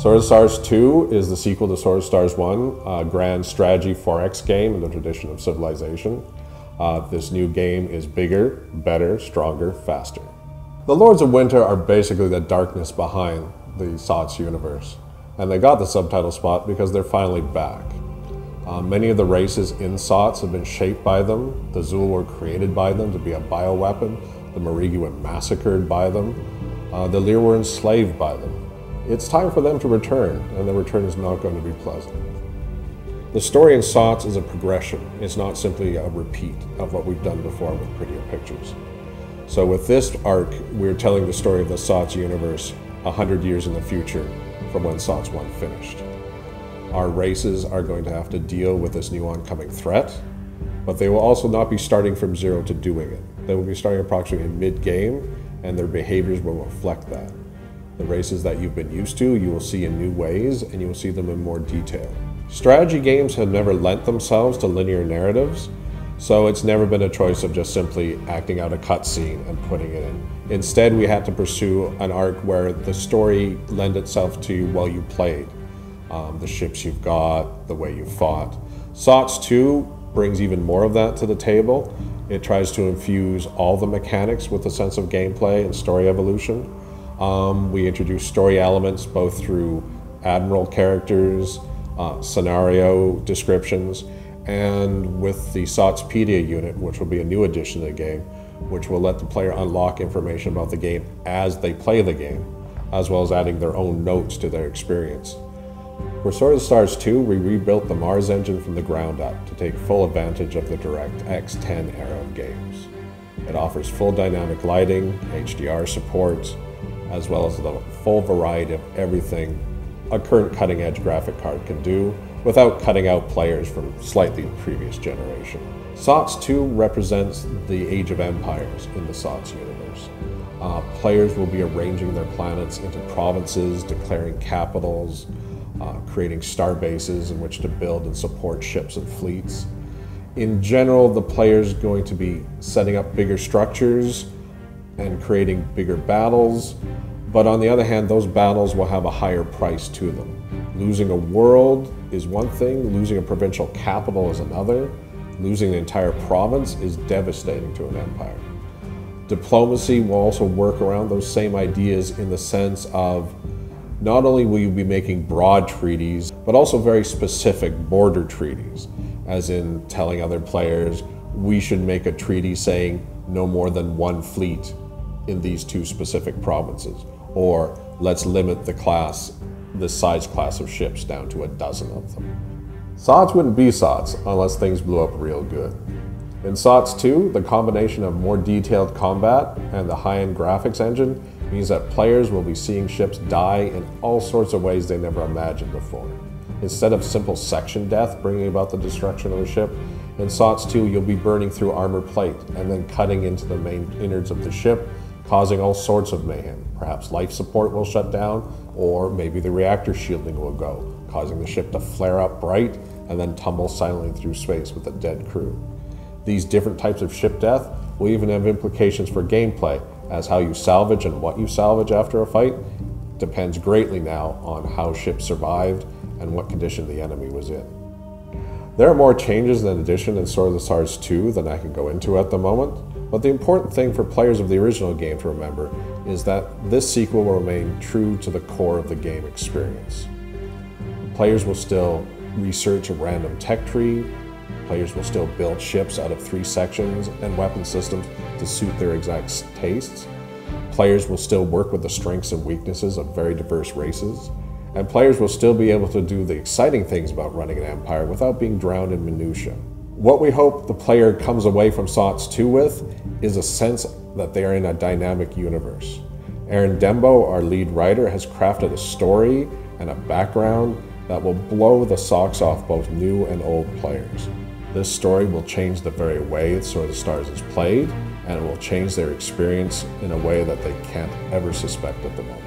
Sword of the Stars 2 is the sequel to Sword of the Stars 1, a grand strategy 4X game in the tradition of Civilization. This new game is bigger, better, stronger, faster. The Lords of Winter are basically the darkness behind the SOTS universe, and they got the subtitle spot because they're finally back. Many of the races in SOTS have been shaped by them. The Zul were created by them to be a bioweapon. The Marigi were massacred by them. The Lear were enslaved by them. It's time for them to return, and the return is not going to be pleasant. The story in SOTS is a progression. It's not simply a repeat of what we've done before with prettier pictures. So with this arc, we're telling the story of the SOTS universe 100 years in the future from when SOTS 1 finished. Our races are going to have to deal with this new oncoming threat, but they will also not be starting from zero to doing it. They will be starting approximately mid-game, and their behaviors will reflect that. The races that you've been used to, you will see in new ways, and you will see them in more detail. Strategy games have never lent themselves to linear narratives, so it's never been a choice of just simply acting out a cutscene and putting it in. Instead, we had to pursue an arc where the story lent itself to while you played. The ships you've got, the way you fought. SOTS 2 brings even more of that to the table. It tries to infuse all the mechanics with a sense of gameplay and story evolution. We introduce story elements both through admiral characters, scenario descriptions, and with the SOTSpedia unit, which will be a new addition to the game, which will let the player unlock information about the game as they play the game, as well as adding their own notes to their experience. For Sword of the Stars 2, we rebuilt the Mars engine from the ground up to take full advantage of the DirectX 10 era of games. It offers full dynamic lighting, HDR support, as well as the full variety of everything a current cutting-edge graphic card can do without cutting out players from slightly previous generation. SOTS 2 represents the Age of Empires in the SOTS universe. Players will be arranging their planets into provinces, declaring capitals, creating star bases in which to build and support ships and fleets. In general, the player's going to be setting up bigger structures and creating bigger battles, but on the other hand, those battles will have a higher price to them. Losing a world is one thing, losing a provincial capital is another, losing the entire province is devastating to an empire. Diplomacy will also work around those same ideas in the sense of not only will you be making broad treaties, but also very specific border treaties, as in telling other players, we should make a treaty saying no more than one fleet in these two specific provinces, or let's limit the size class of ships down to a dozen of them. SOTS wouldn't be SOTS unless things blew up real good. In SOTS 2, the combination of more detailed combat and the high-end graphics engine means that players will be seeing ships die in all sorts of ways they never imagined before. Instead of simple section death bringing about the destruction of a ship, in SOTS 2 you'll be burning through armor plate and then cutting into the main innards of the ship, causing all sorts of mayhem. Perhaps life support will shut down, or maybe the reactor shielding will go, causing the ship to flare up bright and then tumble silently through space with a dead crew. These different types of ship death will even have implications for gameplay, as how you salvage and what you salvage after a fight depends greatly now on how ships survived and what condition the enemy was in. There are more changes and additions in Sword of the Stars 2 than I can go into at the moment, but the important thing for players of the original game to remember is that this sequel will remain true to the core of the game experience. Players will still research a random tech tree, players will still build ships out of 3 sections and weapon systems to suit their exact tastes. Players will still work with the strengths and weaknesses of very diverse races. And players will still be able to do the exciting things about running an empire without being drowned in minutiae. What we hope the player comes away from SOTS 2 with is a sense that they are in a dynamic universe. Aaron Dembo, our lead writer, has crafted a story and a background that will blow the socks off both new and old players. This story will change the very way Sword of the Stars is played, and it will change their experience in a way that they can't ever suspect at the moment.